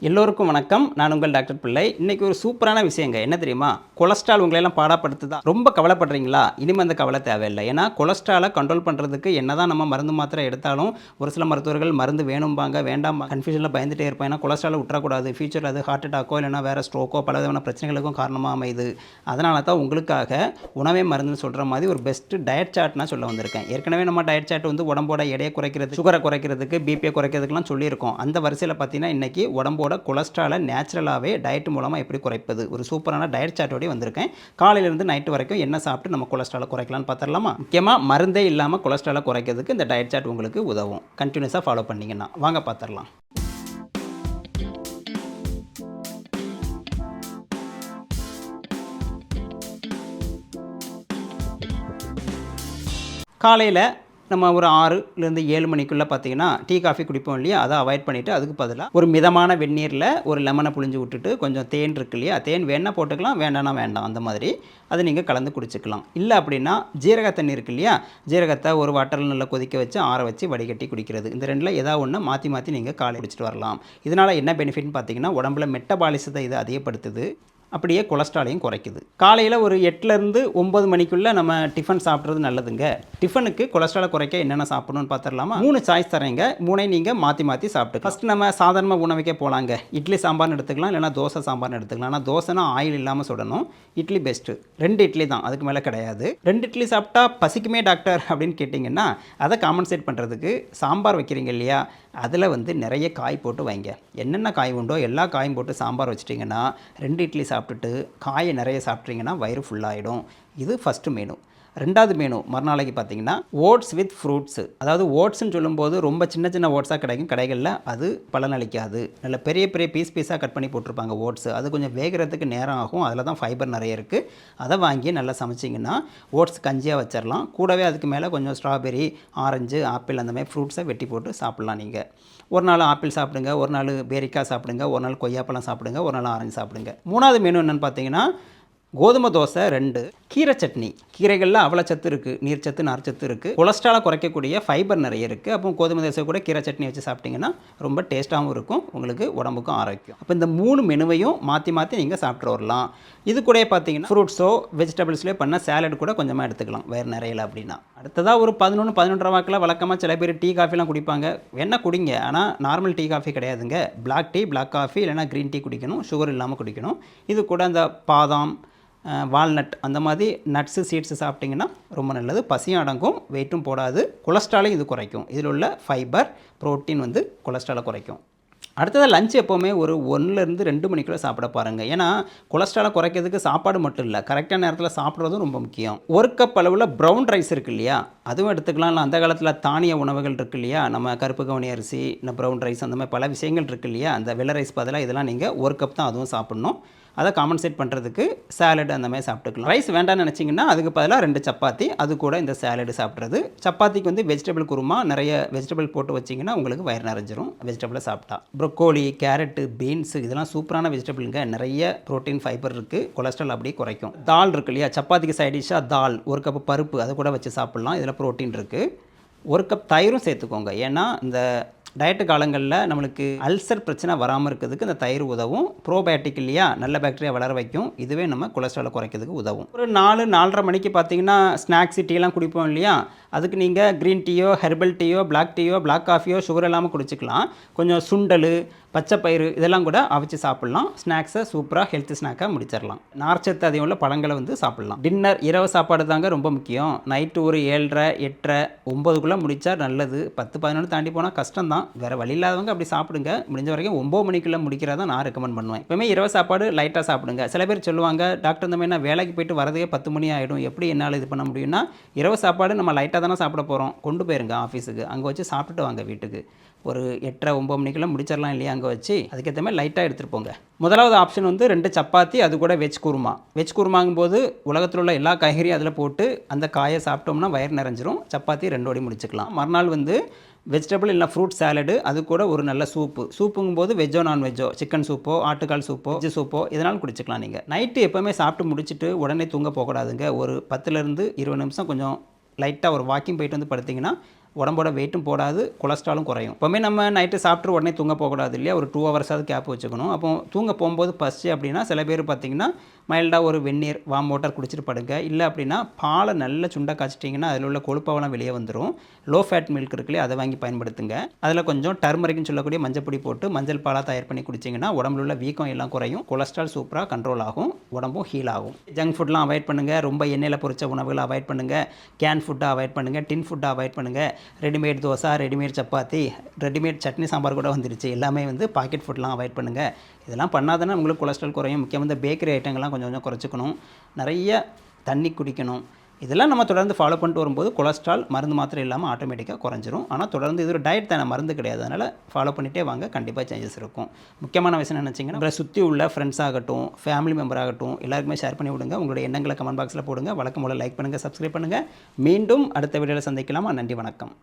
எல்லோருக்கும் வணக்கம். நான் உங்கள் டாக்டர் பிள்ளை. இன்றைக்கி ஒரு சூப்பரான விஷயங்க. என்ன தெரியுமா? கொலஸ்ட்ரால் உங்களெல்லாம் பாடாப்படுத்துதா? ரொம்ப கவலைப்படுறீங்களா? இனிமேல் அந்த கவலை தேவையில்லை. ஏன்னா கொலஸ்ட்ராலை கண்ட்ரோல் பண்ணுறதுக்கு என்ன தான் நம்ம மருந்து மாத்திரை எடுத்தாலும் ஒரு சில மருத்துவர்கள் மருந்து வேணும்பாங்க, வேண்டாம் கன்ஃபியூஷனில் பயந்துட்டே இருப்பேன். ஏன்னா கொலஸ்ட்ராலை விட்டுறக்கூடாது. ஃபியூச்சரில் அது ஹார்ட் அட்டாக்கோ இல்லைனா வேறு ஸ்ட்ரோக்கோ பல விதமான பிரச்சனைகளுக்கும் காரணமாக அமையுது. அதனால தான் உங்களுக்காக உணவே மருந்துன்னு சொல்கிற மாதிரி ஒரு பெஸ்ட்டு டயட் சார்ட் நான் சொல்ல வந்திருக்கேன். ஏற்கனவே நம்ம டயட் சார்ட் வந்து உடம்போட எடையை குறைக்கிறது, சுகரை குறைக்கிறதுக்கு, பிபியை குறைக்கிறதுக்குலாம் சொல்லியிருக்கோம். அந்த வரிசையில் பார்த்தீங்கன்னா இன்றைக்கி உடம்போட கொலஸ்ட்ராலை நேச்சுரலாகவே டயட் மூலமாக எப்படி குறைப்பது, ஒரு சூப்பரான டயட் சார்ட்டோடய வந்திருக்கேன். காலையிலேருந்து நைட்டு வரைக்கும் என்ன சாப்பிட்டு நம்ம கொலஸ்ட்ராலை குறைக்கலாம்னு பார்த்துடலாமா? முக்கியமாக மருந்தே இல்லாமல் கொலஸ்ட்ராலை குறைக்கிறதுக்கு இந்த டயட் சார்ட் உங்களுக்கு உதவும். கண்டினியூஸாக ஃபாலோ பண்ணிங்கன்னா வாங்க பார்த்துடலாம். காலையில் நம்ம ஒரு 6லேருந்து 7 மணிக்குள்ளே பார்த்தீங்கன்னா டீ காஃபி குடிப்போம் இல்லையா, அதை அவாய்ட் பண்ணிவிட்டு அதுக்கு பதிலாக ஒரு மிதமான வெந்நீரில் ஒரு லெமனை புழிஞ்சு விட்டுட்டு கொஞ்சம் தேன் இருக்கு இல்லையா, தேன் வேணால் போட்டுக்கலாம், வேண்டாம்னா வேண்டாம். அந்த மாதிரி அதை நீங்கள் கலந்து குடிச்சிக்கலாம். இல்லை அப்படின்னா ஜீரக தண்ணி இருக்கு இல்லையா, ஜீரகத்தை ஒரு வாட்டரில் நல்லா கொதிக்க வச்சு ஆற வச்சு வடிகட்டி குடிக்கிறது. இந்த ரெண்டில் ஏதாவது ஒன்று மாற்றி மாற்றி நீங்கள் காலை குடிச்சிட்டு வரலாம். இதனால் என்ன பெனிஃபிட்னு பார்த்தீங்கன்னா உடம்புல மெட்டபாலிசத்தை இது அதிகப்படுத்துது, அப்படியே கொலஸ்ட்ராலையும் குறைக்குது. காலையில் ஒரு 8லேருந்து 9 மணிக்குள்ளே நம்ம டிஃபன் சாப்பிட்றது நல்லதுங்க. டிஃபனுக்கு கொலஸ்ட்ராலை குறைக்க என்னென்ன சாப்பிடணும்னு பார்த்துடலாமா? 3 சாய்ஸ் தரேங்க. 3ஐயும் நீங்கள் மாற்றி மாற்றி சாப்பிட்டு ஃபஸ்ட்டு நம்ம சாதாரண உணவுக்கே போகலாங்க. இட்லி சாம்பார்னு எடுத்துக்கலாம், இல்லைனா தோசை சாம்பார்னு எடுத்துக்கலாம். ஆனால் தோசைனா ஆயில் இல்லாமல் சுடணும். இட்லி பெஸ்ட்டு. 2 இட்லி தான், அதுக்கு மேலே கிடையாது. 2 இட்லி சாப்பிட்டா பசிக்குமே டாக்டர் அப்படின்னு கேட்டிங்கன்னா அதை காம்பன்சேட் பண்ணுறதுக்கு சாம்பார் வைக்கிறீங்க இல்லையா, அதில் வந்து நிறைய காய் போட்டு வைங்க. என்னென்ன காய் உண்டோ எல்லா காயும் போட்டு சாம்பார் வச்சிட்டிங்கன்னா 2 இட்லி சாப்பிட்டுட்டு காயை நிறைய சாப்பிட்றீங்கன்னா வயிறு ஃபுல்லாகிடும். இது ஃபஸ்ட்டு மெனு. 2வது மெனு மறுநாளைக்கு பார்த்தீங்கன்னா ஓட்ஸ் வித் ஃப்ரூட்ஸு. அதாவது ஓட்ஸ்ன்னு சொல்லும்போது ரொம்ப சின்ன சின்ன ஓட்ஸாக கிடைக்கும் கடைகளில், அது பலனளிக்காது. நல்ல பெரிய பெரிய பீஸாக கட் பண்ணி போட்டிருப்பாங்க ஓட்ஸு. அது கொஞ்சம் வேகிறதுக்கு நேரம் ஆகும், அதில் தான் ஃபைபர் நிறைய இருக்குது. அதை வாங்கி நல்லா சமைச்சிங்கன்னா ஓட்ஸ் கஞ்சியாக வச்சிடலாம். கூடவே அதுக்கு மேலே கொஞ்சம் ஸ்ட்ராபெரி, ஆரஞ்சு, ஆப்பிள் அந்த மாதிரி ஃப்ரூட்ஸை வெட்டி போட்டு சாப்பிட்லாம். நீங்கள் ஒரு நாள் ஆப்பிள் சாப்பிடுங்க, ஒரு நாள் பேரிக்காய் சாப்பிடுங்க, ஒரு நாள் கொய்யாப்பழம் சாப்பிடுங்க, ஒரு நாள் ஆரஞ்சு சாப்பிடுங்க. 3வது மெனு என்னென்னு பார்த்தீங்கன்னா கோதுமை தோசை 2, கீரை சட்னி. கீரைகளில் அவ்வளோ சத்து இருக்குது, நீர்ச்சத்து, நார்ச்சத்து இருக்குது, கொலஸ்ட்ராலை குறைக்கக்கூடிய ஃபைபர் நிறைய இருக்குது. அப்போ கோதுமை தோசை கூட கீரை சட்னி வச்சு சாப்பிட்டிங்கன்னா ரொம்ப டேஸ்ட்டாகவும் இருக்கும், உங்களுக்கு உடம்புக்கும் ஆரோக்கியம். அப்போ இந்த 3 மெனுவையும் மாற்றி மாற்றி நீங்கள் சாப்பிட்டு வரலாம். இது கூட பார்த்தீங்கன்னா ஃப்ரூட்ஸோ வெஜிடபிள்ஸ்லேயே பண்ண சேலட் கூட கொஞ்சமாக எடுத்துக்கலாம் வயிறு நிறையல அப்படின்னா. அடுத்ததாக ஒரு 11-11:30 வாக்கில் வழக்கமாக சில பேர் டீ காஃபிலாம் குடிப்பாங்க. வேணால் குடிங்க, ஆனால் நார்மல் டீ காஃபி கிடையாதுங்க. பிளாக் டீ, பிளாக் காஃபி இல்லைனா க்ரீன் டீ குடிக்கணும், சுகர் இல்லாமல் குடிக்கணும். இது கூட அந்த பாதாம், வால்நட் அந்த மாதிரி நட்ஸு, சீட்ஸு சாப்பிட்டிங்கன்னா ரொம்ப நல்லது. பசியும் அடங்கும், வெயிட்டும் போடாது, கொலஸ்ட்ராலையும் இது குறைக்கும். இதில் உள்ள ஃபைபர், ப்ரோட்டீன் வந்து கொலஸ்ட்ராலை குறைக்கும். அடுத்ததாக லஞ்ச் எப்போவுமே ஒரு 1லேருந்து 2 மணிக்குள்ளே சாப்பிட பாருங்கள். ஏன்னா கொலஸ்ட்ராலை குறைக்கிறதுக்கு சாப்பாடு மட்டும் இல்லை, கரெக்டான நேரத்தில் சாப்பிட்றதும் ரொம்ப முக்கியம். 1 கப் அளவில் ப்ரௌன் ரைஸ் இருக்குது இல்லையா, அதுவும் எடுத்துக்கலாம். இல்லை அந்த காலத்தில் தானிய உணவுகள் இருக்குது இல்லையா, நம்ம கருப்பு கவுனி அரிசி, இந்த ப்ரௌன் ரைஸ், அந்த மாதிரி பல விஷயங்கள் இருக்குது இல்லையா, அந்த வெள்ளை ரைஸ் பதிலாக இதெல்லாம் நீங்கள் 1 கப் தான் அதுவும் சாப்பிட்ணும். அதை காம்பன்சேட் பண்ணுறதுக்கு சேலட் அந்த மாதிரி சாப்பிட்டுக்கலாம். ரைஸ் வேண்டாம்னு நினச்சிங்கன்னா அதுக்கு பதிலாக 2 சப்பாத்தி, அது கூட இந்த சேலடு சாப்பிட்றது. சப்பாத்திக்கு வந்து வெஜிடபிள் குருமா நிறைய வெஜிடபிள் போட்டு வச்சிங்கன்னா உங்களுக்கு வயிறு நிறைஞ்சிரும் வெஜிடபிளை சாப்பிட்டா. ப்ரொக்கோலி, கேரட்டு, பீன்ஸு இதெல்லாம் சூப்பரான வெஜிடபிளுங்க. நிறைய ப்ரோட்டீன், ஃபைபர் இருக்குது, கொலஸ்ட்ரால் அப்படியே குறைக்கும். தால் இருக்கு இல்லையா, சப்பாத்திக்கு சைட் டிஷ்ஷாக தால், 1 கப் பருப்பு அதை கூட வச்சு சாப்பிட்லாம். இதில் ப்ரோட்டீன் இருக்குது. 1 கப் தயிரும் சேர்த்துக்கோங்க. ஏன்னா இந்த டயட்டு காலங்களில் நம்மளுக்கு அல்சர் பிரச்சனை வராமல் இருக்கிறதுக்கு இந்த தயிர் உதவும். ப்ரோபயோட்டிக் இல்லையா, நல்ல பாக்டீரியா வளர வைக்கும். இதுவே நம்ம கொலஸ்ட்ராலை குறைக்கிறதுக்கு உதவும். ஒரு 4-4:30 மணிக்கு பார்த்தீங்கன்னா ஸ்நாக்ஸ் டீலாம் குடிப்போம் இல்லையா, அதுக்கு நீங்கள் க்ரீன் டீயோ, ஹெர்பல் டீயோ, பிளாக் டீயோ, பிளாக் காஃபியோ சுகர் இல்லாமல் குடிச்சிக்கலாம். கொஞ்சம் சுண்டல், பச்சைப்பயிறு இதெல்லாம் கூட அவிச்சு சாப்பிட்லாம். ஸ்நாக்ஸை சூப்பராக ஹெல்த்தி ஸ்நாக்காக முடிச்சிடலாம். நார்ச்சத்து அதிகம் உள்ள பழங்களை வந்து சாப்பிட்லாம். டின்னர் இரவு சாப்பாடு தாங்க ரொம்ப முக்கியம். நைட்டு ஒரு 7:30, 8:30, 9க்குள்ளே முடித்தா நல்லது. 10-11 தாண்டி போனால் கஷ்டம் தான். வேறு வழி இல்லாதவங்க அப்படி சாப்பிடுங்க. முடிஞ்ச வரைக்கும் 9 மணிக்குள்ளே முடிக்கிறதா நான் ரெக்கமெண்ட் பண்ணுவேன். எப்பவுமே இரவு சாப்பாடு லைட்டாக சாப்பிடுங்க. சில பேர் சொல்லுவாங்க, டாக்டர் இந்த மாதிரி நான் வேலைக்கு போயிட்டு வரதே 10 மணி ஆகிடும், எப்படி என்னால் இது பண்ண முடியும்னா, இரவு சாப்பாடு நம்ம லைட்டாக தானே சாப்பிட போகிறோம், கொண்டு போயிருங்க ஆஃபீஸுக்கு, அங்கே வச்சு சாப்பிட்டுட்டு வாங்க வீட்டுக்கு. ஒரு 8:30-9 மணிக்குள்ளே முடிச்சிடலாம் இல்லையா, அங்கே வச்சு அதுக்கேற்ற மாதிரி லைட்டாக எடுத்துகிட்டு போங்க. முதலாவது ஆப்ஷன் வந்து 2 சப்பாத்தி, அது கூட வெஜ் குருமா. வெஜ் குருமாங்கும்போது உலகத்தில் உள்ள எல்லா காய்கறியும் அதில் போட்டு அந்த காயை சாப்பிட்டோம்னா வயிறு நிறைஞ்சிரும். சப்பாத்தி 2 ஓடி முடிச்சுக்கலாம். மறுநாள் வந்து வெஜிடபிள் இல்லை ஃப்ரூட் சாலடு, அது கூட ஒரு நல்ல சூப்புங்கும்போது வெஜ்ஜோ நான்வெஜ்ஜோ, சிக்கன் சூப்போ, ஆட்டுக்கால் சூப்போ, வெஜ்ஜு சூப்போ இதனால் குடிச்சிக்கலாம். நீங்கள் நைட்டு எப்போவுமே சாப்பிட்டு முடிச்சுட்டு உடனே தூங்க போகக்கூடாதுங்க. ஒரு 10லேருந்து 20 நிமிஷம் கொஞ்சம் லைட்டாக ஒரு வாக்கிங் போயிட்டு வந்து படுத்திங்கன்னா உடம்போட வெயிட்டும் போடாது, கொலஸ்ட்ராலும் குறையும். எப்போவுமே நம்ம நைட்டு சாப்பிட்டு உடனே தூங்க போகக்கூடாது இல்லையா, ஒரு 2 ஹவர்ஸாவது கேப் வச்சுக்கணும். அப்போ தூங்க போகும்போது பசி அப்படின்னா சில பேர் பார்த்திங்கன்னா மைல்டாக ஒரு வெந்நீர் வார்ம் வாட்டர் குடிச்சிட்டு படுங்க. இல்லை அப்படின்னா பாலை நல்ல சுண்டை காய்ச்சிட்டிங்கன்னா அதில் உள்ள கொழுப்பெல்லாம் வெளியே வந்துடும். லோ ஃபேட் மில்க் இருக்குல்லையே அதை வாங்கி பயன்படுத்துங்க. அதில் கொஞ்சம் டர்மரிக்னு சொல்லக்கூடிய மஞ்சப்பொடி போட்டு மஞ்சள் பாலாக தயார் பண்ணி குடிச்சிங்கன்னா உடம்புல உள்ள வீக்கம் எல்லாம் குறையும், கொலஸ்ட்ரால் சூப்பராக கண்ட்ரோல் ஆகும், உடம்பும் ஹீல் ஆகும். ஜங்க் ஃபுட்லாம் அவாய்ட் பண்ணுங்கள், ரொம்ப எண்ணெயில் பொரிச்ச உணவுகளை அவாய்ட் பண்ணுங்கள், கேன் ஃபுட்டை அவாய்ட் பண்ணுங்கள், டின் ஃபுட்டை அவாய்ட் பண்ணுங்கள். Readymade dosa, readymade chapati, readymade chutney sambar கூட வந்துருச்சு. எல்லாமே வந்து பாக்கெட் ஃபுட்லாம் அவாய்ட் பண்ணுங்கள். இதெல்லாம் பண்ணாதானே உங்களுக்கு கொலஸ்ட்ரால் குறையும். முக்கியமாக இந்த பேக்கரி ஐட்டங்கள்லாம் கொஞ்சம் கொஞ்சம் குறைச்சிக்கணும். நிறைய தண்ணி குடிக்கணும். இதெல்லாம் நம்ம தொடர்ந்து ஃபாலோ பண்ணிட்டு வரும்போது கொலஸ்ட்ரால் மருந்து மாத்திரை இல்லாமல் ஆட்டோமேட்டிக்காக குறைஞ்சிரும். ஆனால் தொடர்ந்து இது ஒரு டயட் தானே, மருந்து கிடையாது. அதனால் ஃபாலோ பண்ணிகிட்டே வாங்க, கண்டிப்பாக சேஞ்சஸ் இருக்கும். முக்கியமான விஷயம் நினச்சிங்கன்னா உங்களை சுற்றி உள்ள ஃப்ரெண்ட்ஸ் ஆகட்டும், ஃபேமிலி மெம்பர் ஆகட்டும், எல்லாருக்குமே ஷேர் பண்ணி விடுங்க. உங்களுடைய எண்ணங்களை கமெண்ட் பாக்ஸில் போடுங்க. வழக்கம் போல லைக் பண்ணுங்கள், சப்ஸ்கிரைப் பண்ணுங்கள். மீண்டும் அடுத்த வீடியோவில் சந்திக்கலாமா. நன்றி, வணக்கம்.